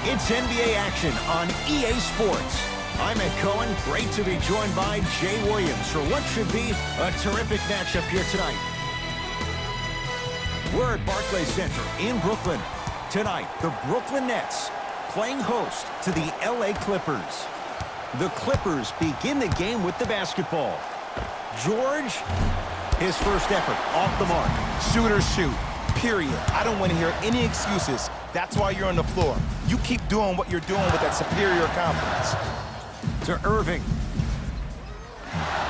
It's NBA action on EA Sports. I'm Ed Cohen. Great to be joined by Jay Williams for what should be a terrific matchup here tonight. We're at Barclays Center in Brooklyn. Tonight, the Brooklyn Nets playing host to the LA Clippers. The Clippers begin the game with the basketball. George, his first effort off the mark. Shooters shoot, period. I don't want to hear any excuses. That's why you're on the floor. You keep doing what you're doing with that superior confidence. To Irving.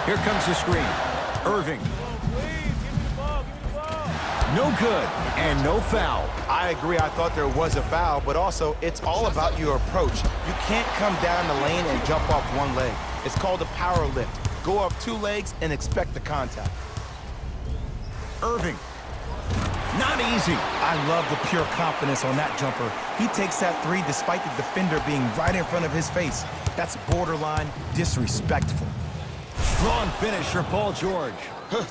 Here comes the screen. Irving. No good, and no foul. I agree, I thought there was a foul, but also it's all about your approach. You can't come down the lane and jump off one leg. It's called a power lift. Go up two legs and expect the contact. Irving. Not easy. I love the pure confidence on that jumper. He takes that three despite the defender being right in front of his face. That's borderline disrespectful. Strong finish for Paul George.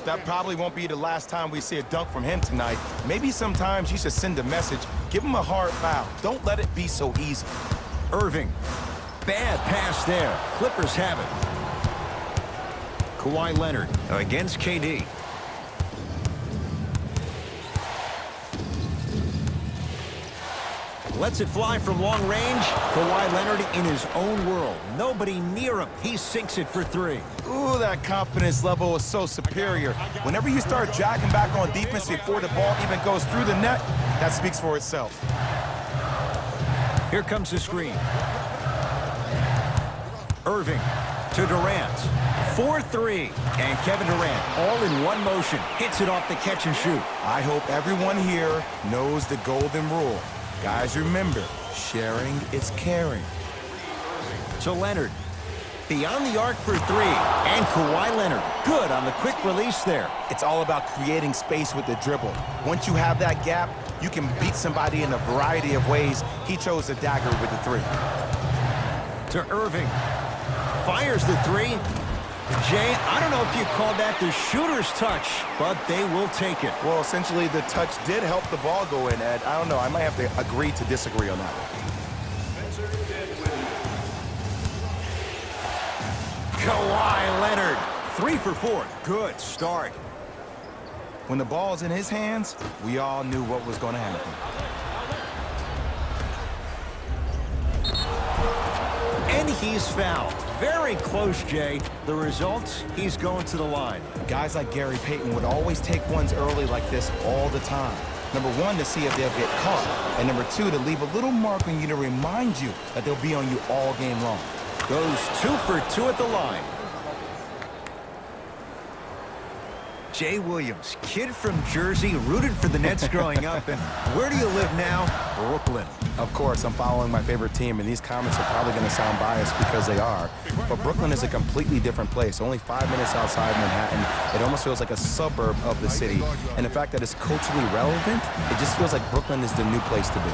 That probably won't be the last time we see a dunk from him tonight. Maybe sometimes you should send a message. Give him a hard foul. Don't let it be so easy. Irving. Bad pass there. Clippers have it. Kawhi Leonard against KD. Lets it fly from long range. Kawhi Leonard in his own world. Nobody near him. He sinks it for three. Ooh, that confidence level is so superior. Whenever you start jogging back on defense before the ball even goes through the net, that speaks for itself. Here comes the screen. Irving to Durant. 4-3. And Kevin Durant, all in one motion, hits it off the catch and shoot. I hope everyone here knows the golden rule. Guys, remember, sharing is caring. To Leonard. Beyond the arc for three. And Kawhi Leonard. Good on the quick release there. It's all about creating space with the dribble. Once you have that gap, you can beat somebody in a variety of ways. He chose the dagger with the three. To Irving. Fires the three. Jay, I don't know if you call that the shooter's touch, but they will take it. Well, essentially, the touch did help the ball go in, Ed. I don't know. I might have to agree to disagree on that one. Kawhi Leonard. 3 for 4. Good start. When the ball's in his hands, we all knew what was going to happen. And he's fouled. Very close, Jay. The result, he's going to the line. Guys like Gary Payton would always take ones early like this all the time. Number one, to see if they'll get caught. And number two, to leave a little mark on you to remind you that they'll be on you all game long. Goes 2 for 2 at the line. Jay Williams, kid from Jersey, rooted for the Nets growing up. And where do you live now? Brooklyn. Of course, I'm following my favorite team, and these comments are probably going to sound biased because they are. But Brooklyn is a completely different place. Only 5 minutes outside Manhattan. It almost feels like a suburb of the city. And the fact that it's culturally relevant, it just feels like Brooklyn is the new place to be.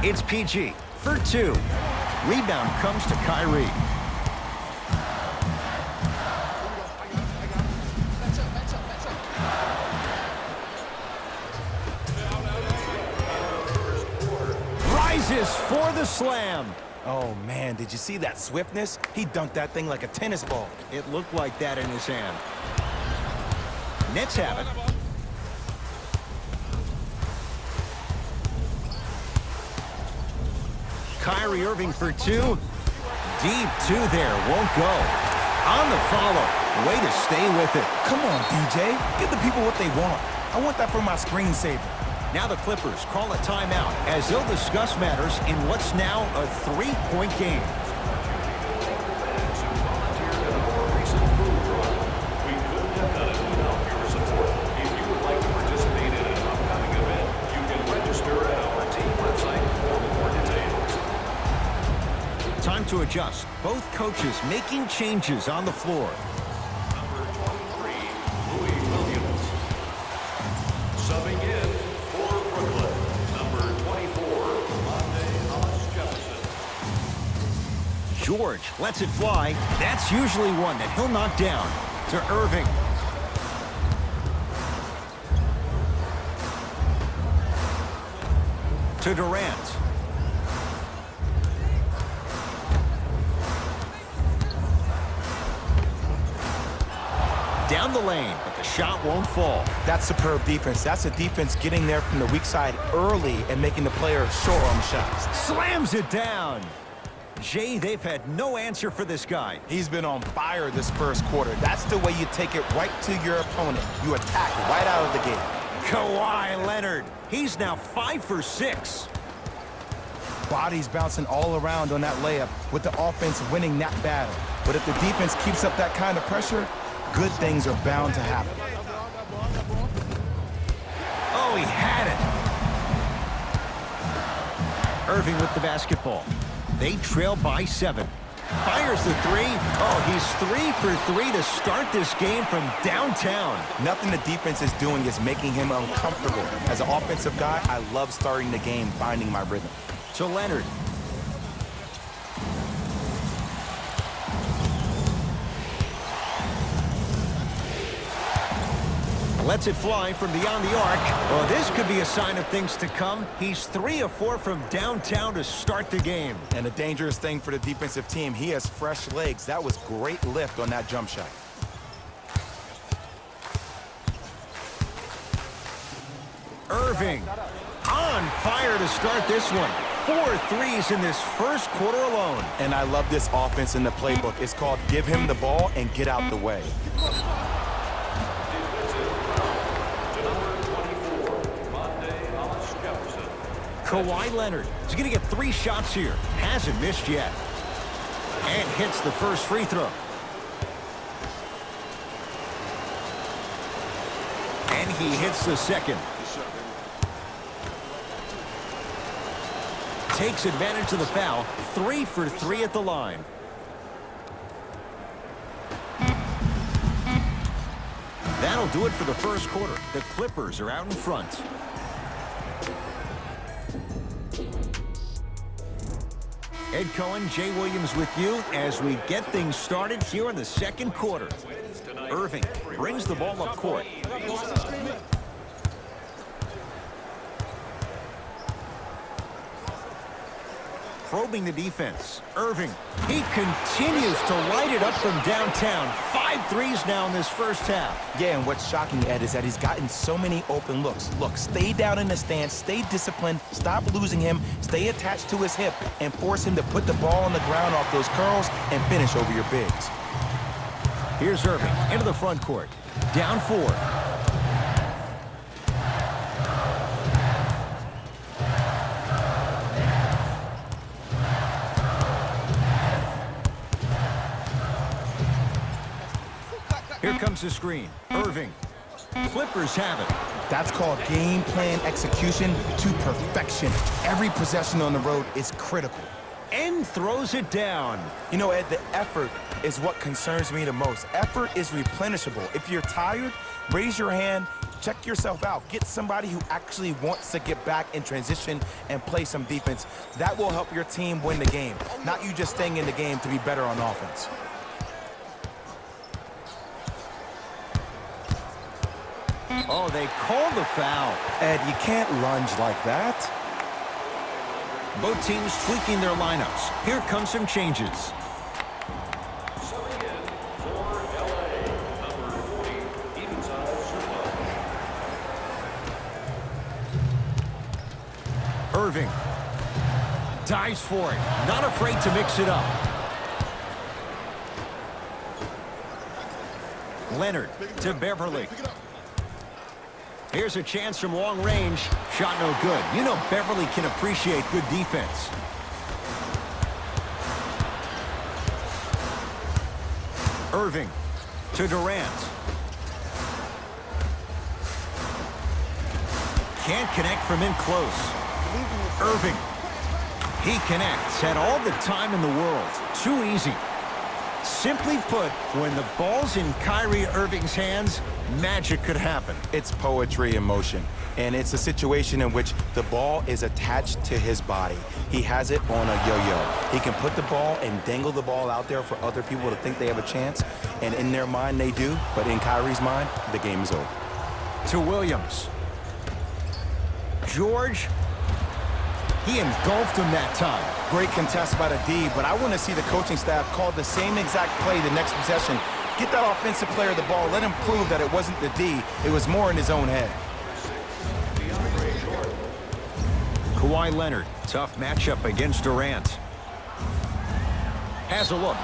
It's PG for 2. Rebound comes to Kyrie. Rises for the slam. Oh, man, did you see that swiftness? He dunked that thing like a tennis ball. It looked like that in his hand. Nets have it. Kyrie Irving for 2. Deep 2 there. Won't go. On the follow. Way to stay with it. Come on, DJ. Give the people what they want. I want that for my screensaver. Now the Clippers call a timeout as they'll discuss matters in what's now a 3-point game. Time to adjust. Both coaches making changes on the floor. Number 23, Louis Williams. Subbing in for Brooklyn, number 24, Monte Hollis Jefferson. George lets it fly. That's usually one that he'll knock down. To Irving. To Durant. Down the lane, but the shot won't fall. That's superb defense. That's a defense getting there from the weak side early and making the player short on the shots. Slams it down. Jay, they've had no answer for this guy. He's been on fire this first quarter. That's the way you take it right to your opponent. You attack right out of the gate. Kawhi Leonard. He's now 5 for 6. Bodies bouncing all around on that layup with the offense winning that battle. But if the defense keeps up that kind of pressure, good things are bound to happen. Oh, he had it. Irving with the basketball. They trail by 7. Fires the 3. Oh, he's 3 for 3 to start this game from downtown. Nothing the defense is doing is making him uncomfortable. As an offensive guy, I love starting the game, finding my rhythm. To Leonard. Lets it fly from beyond the arc. Well, this could be a sign of things to come. He's 3 of 4 from downtown to start the game. And a dangerous thing for the defensive team, he has fresh legs. That was great lift on that jump shot. Irving on fire to start this one. 4 threes in this first quarter alone. And I love this offense in the playbook. It's called give him the ball and get out the way. Kawhi Leonard is going to get 3 shots here. Hasn't missed yet. And hits the first free throw. And he hits the second. Takes advantage of the foul. 3 for 3 at the line. That'll do it for the first quarter. The Clippers are out in front. Ed Cohen, Jay Williams with you as we get things started here in the second quarter. Irving brings the ball up court. Probing the defense. Irving, he continues to light it up from downtown. 5 threes now in this first half. Yeah, and what's shocking, Ed, is that he's gotten so many open looks. Look, stay down in the stance, stay disciplined, stop losing him, stay attached to his hip, and force him to put the ball on the ground off those curls and finish over your bigs. Here's Irving into the front court. Down 4. Here comes the screen. Irving. Clippers have it. That's called game plan execution to perfection. Every possession on the road is critical. And throws it down. You know, Ed, the effort is what concerns me the most. Effort is replenishable. If you're tired, raise your hand, check yourself out. Get somebody who actually wants to get back in transition and play some defense. That will help your team win the game, not you just staying in the game to be better on offense. Oh, they called the foul. Ed, you can't lunge like that. Both teams tweaking their lineups. Here come some changes. Subbing in for LA, number 40, Inside Zubac. Irving dives for it. Not afraid to mix it up. Leonard to Beverly. Here's a chance from long range. Shot no good. You know Beverly can appreciate good defense. Irving to Durant. Can't connect from in close. Irving. He connects. Had all the time in the world. Too easy. Simply put, when the ball's in Kyrie Irving's hands, magic could happen. It's poetry in motion. And it's a situation in which the ball is attached to his body. He has it on a yo-yo. He can put the ball and dangle the ball out there for other people to think they have a chance. And in their mind, they do. But in Kyrie's mind, the game is over. To Williams. George. He engulfed him that time. Great contest by the D, but I want to see the coaching staff call the same exact play the next possession. Get that offensive player the ball. Let him prove that it wasn't the D. It was more in his own head. Kawhi Leonard, tough matchup against Durant. Has a look.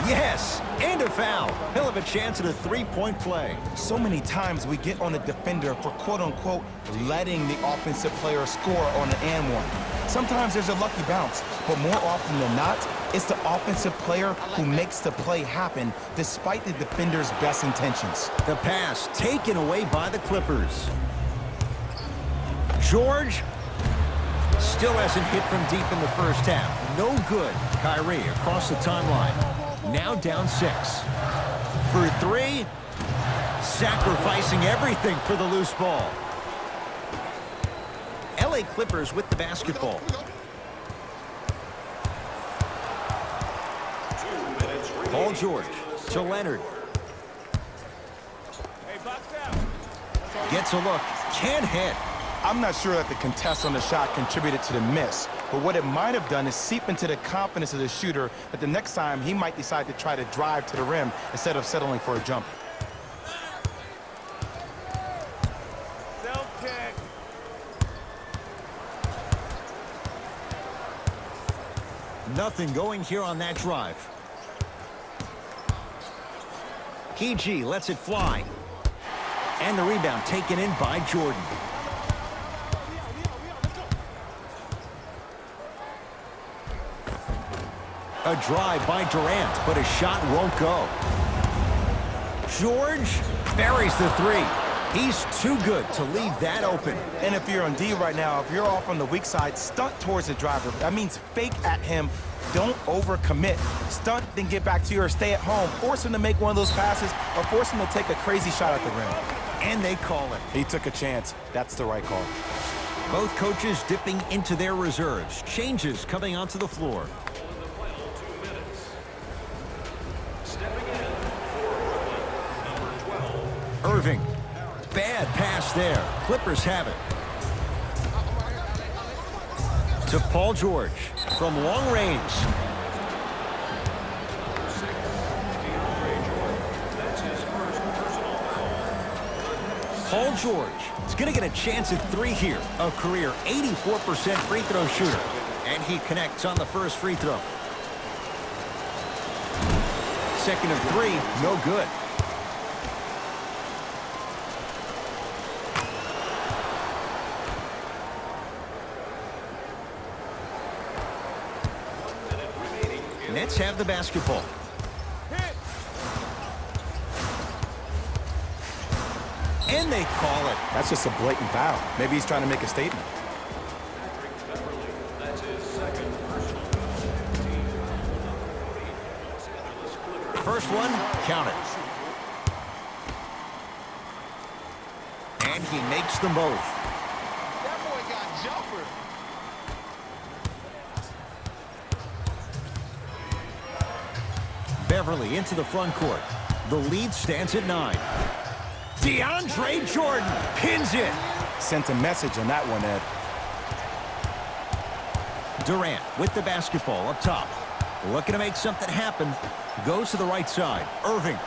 Yes, and a foul. He'll have a chance at a three-point play. So many times we get on a defender for quote-unquote letting the offensive player score on an and one. Sometimes there's a lucky bounce, but more often than not, it's the offensive player who makes the play happen despite the defender's best intentions. The pass taken away by the Clippers. George still hasn't hit from deep in the first half. No good. Kyrie across the timeline. Now down 6. For 3. Sacrificing everything for the loose ball. LA Clippers with the basketball. Paul George to Leonard. Gets a look. Can't hit. I'm not sure that the contest on the shot contributed to the miss, but what it might have done is seep into the confidence of the shooter that the next time he might decide to try to drive to the rim instead of settling for a jump. Self-kick. Nothing going here on that drive. PG lets it fly. And the rebound taken in by Jordan. A drive by Durant, but a shot won't go. George buries the 3. He's too good to leave that open. And if you're on D right now, if you're off on the weak side, stunt towards the driver. That means fake at him. Don't overcommit. Stunt, then get back to your stay at home. Force him to make one of those passes or force him to take a crazy shot at the rim. And they call it. He took a chance. That's the right call. Both coaches dipping into their reserves. Changes coming onto the floor. Irving. Bad pass there. Clippers have it. To Paul George from long range. Paul George is going to get a chance at 3 here. A career 84% free throw shooter. And he connects on the first free throw. Second of 3, no good. Nets have the basketball. And they call it. That's just a blatant foul. Maybe he's trying to make a statement. First one, count it. And he makes them both. That boy got jumper. Beverly into the front court. The lead stands at 9. DeAndre Jordan pins it. Sent a message on that one, Ed. Durant with the basketball up top. Looking to make something happen. Goes to the right side. Irving.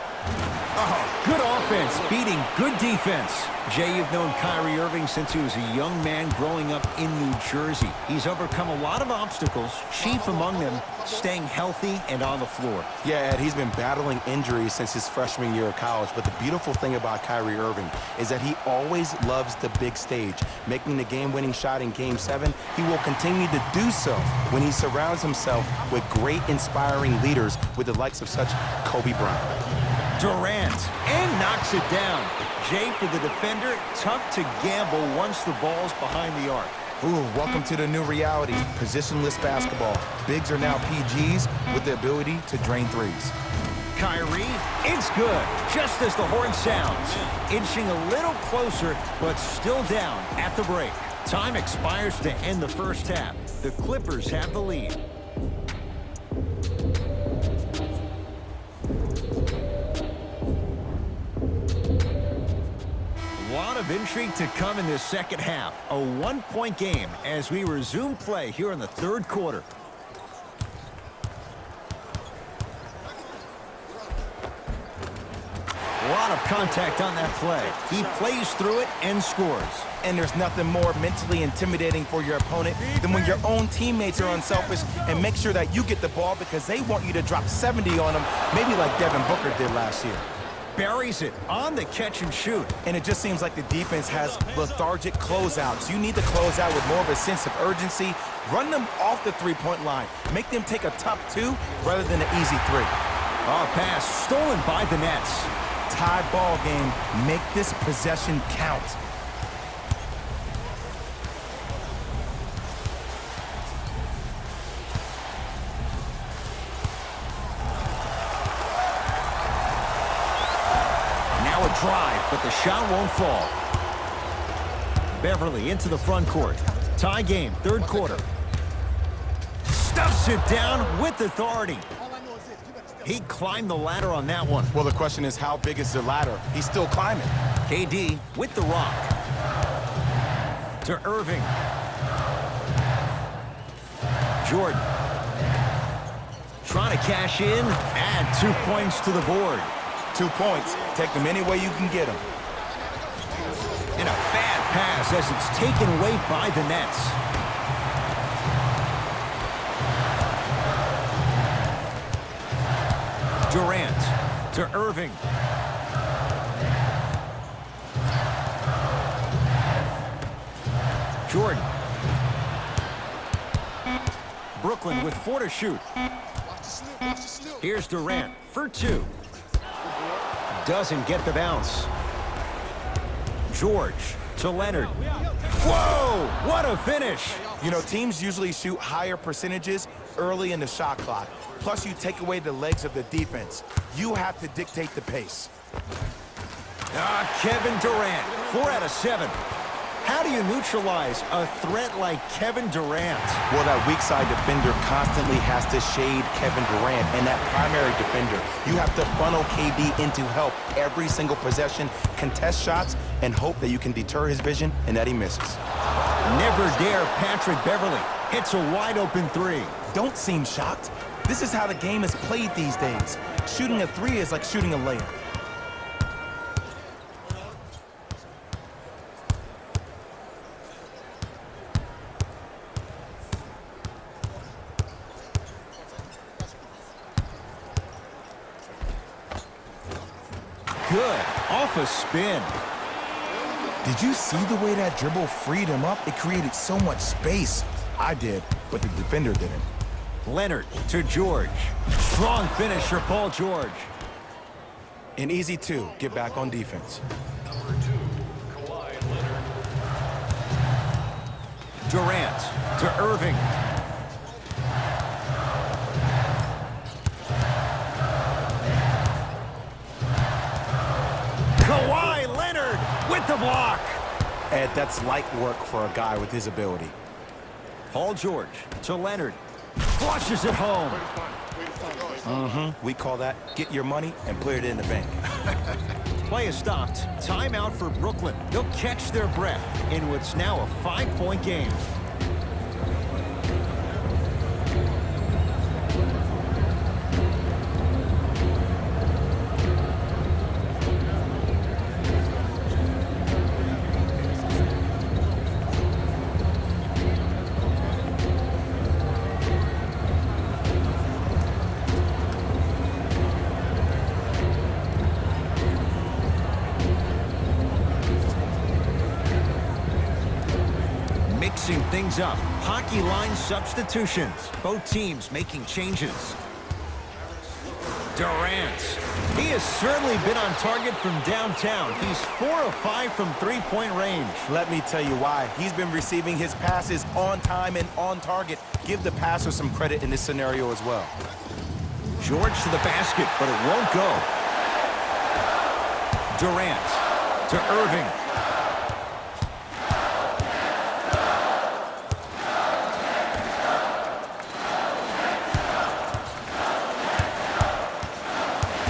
Oh, good offense beating good defense. Jay, you've known Kyrie Irving since he was a young man growing up in New Jersey. He's overcome a lot of obstacles, chief among them staying healthy and on the floor. Yeah, Ed, he's been battling injuries since his freshman year of college, but the beautiful thing about Kyrie Irving is that he always loves the big stage. Making the game-winning shot in Game 7, he will continue to do so when he surrounds himself with great, inspiring leaders with the likes of such Kobe Bryant. Durant, and knocks it down. Jay, for the defender, tough to gamble once the ball's behind the arc. Ooh, welcome to the new reality, positionless basketball. Bigs are now PGs with the ability to drain threes. Kyrie. It's good, just as the horn sounds. Inching a little closer, but still down at the break. Time expires to end the first half. The Clippers have the lead. A lot of intrigue to come in this second half. A one-point game as we resume play here in the third quarter. A lot of contact on that play. He plays through it and scores. And there's nothing more mentally intimidating for your opponent than when your own teammates are unselfish and make sure that you get the ball because they want you to drop 70 on them, maybe like Devin Booker did last year. Buries it on the catch and shoot. And it just seems like the defense has lethargic closeouts. You need to close out with more of a sense of urgency. Run them off the three-point line. Make them take a tough two rather than an easy three. Oh, pass stolen by the Nets. Tie ball game. Make this possession count. Now a drive, but the shot won't fall. Beverly into the front court. Tie game, third quarter. Stuffs it down with authority. He climbed the ladder on that one. Well, the question is, how big is the ladder? He's still climbing. KD with the rock. To Irving. Jordan. Trying to cash in. Add 2 points to the board. 2 points. Take them any way you can get them. And a bad pass as it's taken away by the Nets. Durant to Irving. Jordan. Brooklyn with 4 to shoot. Here's Durant for 2. Doesn't get the bounce. George to Leonard. Whoa! What a finish! You know, teams usually shoot higher percentages early in the shot clock. Plus, you take away the legs of the defense. You have to dictate the pace. Kevin Durant, 4 out of 7. How do you neutralize a threat like Kevin Durant? Well, that weak side defender constantly has to shade Kevin Durant, and that primary defender, you have to funnel KD into help every single possession, contest shots, and hope that you can deter his vision and that he misses. Never dare Patrick Beverly. Hits a wide-open 3. Don't seem shocked. This is how the game is played these days. Shooting a 3 is like shooting a layup. Good. Off a spin. Did you see the way that dribble freed him up? It created so much space. I did, but the defender didn't. Leonard to George. Strong finish for Paul George. An easy 2. Get back on defense. Number 2, Kawhi Leonard. Durant to Irving. Kawhi Leonard with the block. Ed, that's light work for a guy with his ability. Paul George to Leonard. Flushes it home. We call that get your money and put it in the bank. Play is stopped. Timeout for Brooklyn. They'll catch their breath in what's now a 5-point game. Mixing things up. Hockey line substitutions. Both teams making changes. Durant. He has certainly been on target from downtown. He's 4 of 5 from three-point range. Let me tell you why. He's been receiving his passes on time and on target. Give the passer some credit in this scenario as well. George to the basket, but it won't go. Durant to Irving.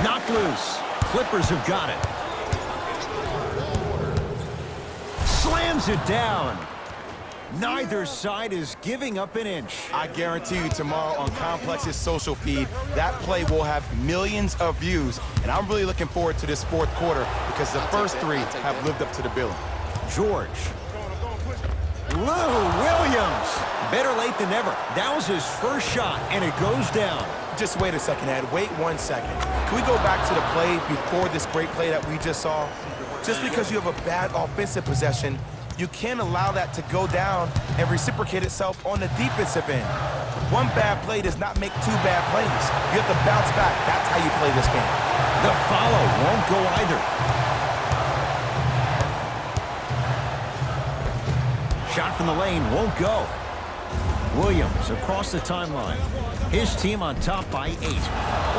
Knocked loose. Clippers have got it. Slams it down. Neither side is giving up an inch. I guarantee you tomorrow on Complex's social feed, that play will have millions of views. And I'm really looking forward to this fourth quarter because the first three have lived up to the billing. George. Lou Williams. Better late than never. That was his first shot, and it goes down. Just wait a second, Ed. Wait 1 second. Can we go back to the play before this great play that we just saw? Just because you have a bad offensive possession, you can't allow that to go down and reciprocate itself on the defensive end. One bad play does not make two bad plays. You have to bounce back. That's how you play this game. The follow won't go either. Shot from the lane won't go. Williams across the timeline. His team on top by 8.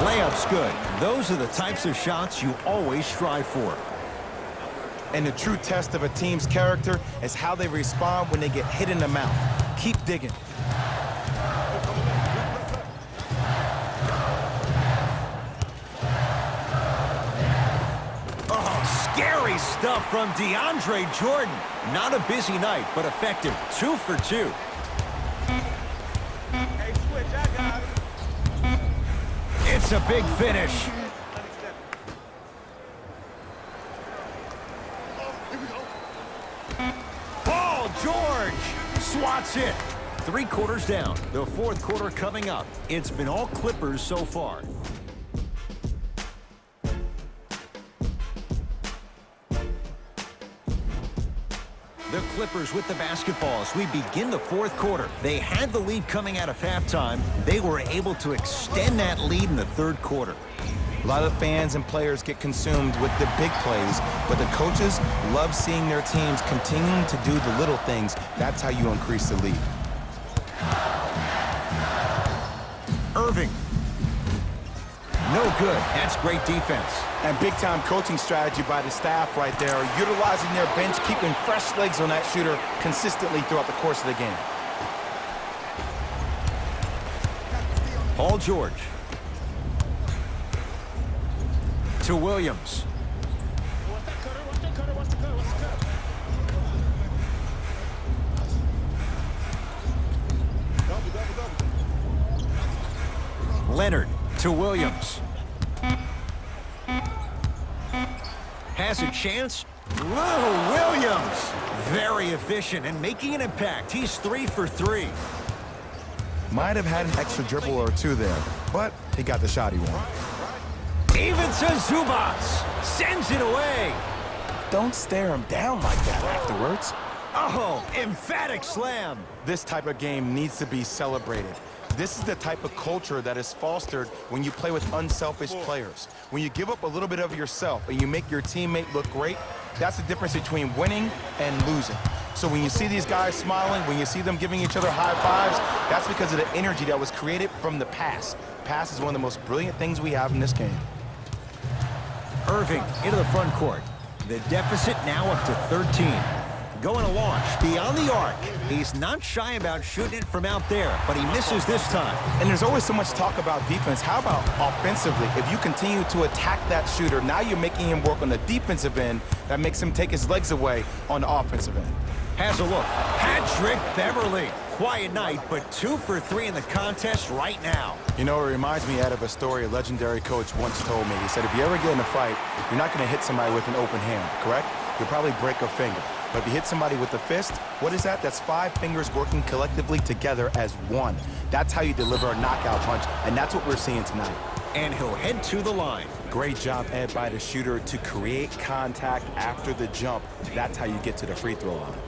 Layup's good. Those are the types of shots you always strive for. And the true test of a team's character is how they respond when they get hit in the mouth. Keep digging. Oh, scary stuff from DeAndre Jordan. Not a busy night, but effective. 2 for 2. It's a big finish. Paul George swats it. 3 quarters down. The fourth quarter coming up. It's been all Clippers so far. The Clippers with the basketball as we begin the fourth quarter. They had the lead coming out of halftime. They were able to extend that lead in the third quarter. A lot of fans and players get consumed with the big plays, but the coaches love seeing their teams continuing to do the little things. That's how you increase the lead. Irving. No good. That's great defense. And big-time coaching strategy by the staff right there, utilizing their bench, keeping fresh legs on that shooter consistently throughout the course of the game. Paul George. To Williams. Leonard to Williams. Has a chance. Lou Williams. Very efficient and making an impact. He's 3 for 3. Might have had an extra dribble or two there, but he got the shot he wanted. Even to Zubac. Sends it away. Don't stare him down like that afterwards. Oh, emphatic slam. This type of game needs to be celebrated. This is the type of culture that is fostered when you play with unselfish players. When you give up a little bit of yourself and you make your teammate look great, that's the difference between winning and losing. So when you see these guys smiling, when you see them giving each other high fives, that's because of the energy that was created from the pass. Pass is one of the most brilliant things we have in this game. Irving into the front court. The deficit now up to 13. Going to launch beyond the arc. He's not shy about shooting it from out there, but he misses this time. And there's always so much talk about defense. How about offensively? If you continue to attack that shooter, now you're making him work on the defensive end. That makes him take his legs away on the offensive end. Has a look. Patrick Beverly. Quiet night, but 2 for 3 in the contest right now. You know, it reminds me of a story a legendary coach once told me. He said, if you ever get in a fight, you're not going to hit somebody with an open hand, correct? You'll probably break a finger. But if you hit somebody with a fist, what is that? That's 5 fingers working collectively together as one. That's how you deliver a knockout punch, and that's what we're seeing tonight. And he'll head to the line. Great job, Ed, by the shooter to create contact after the jump. That's how you get to the free throw line.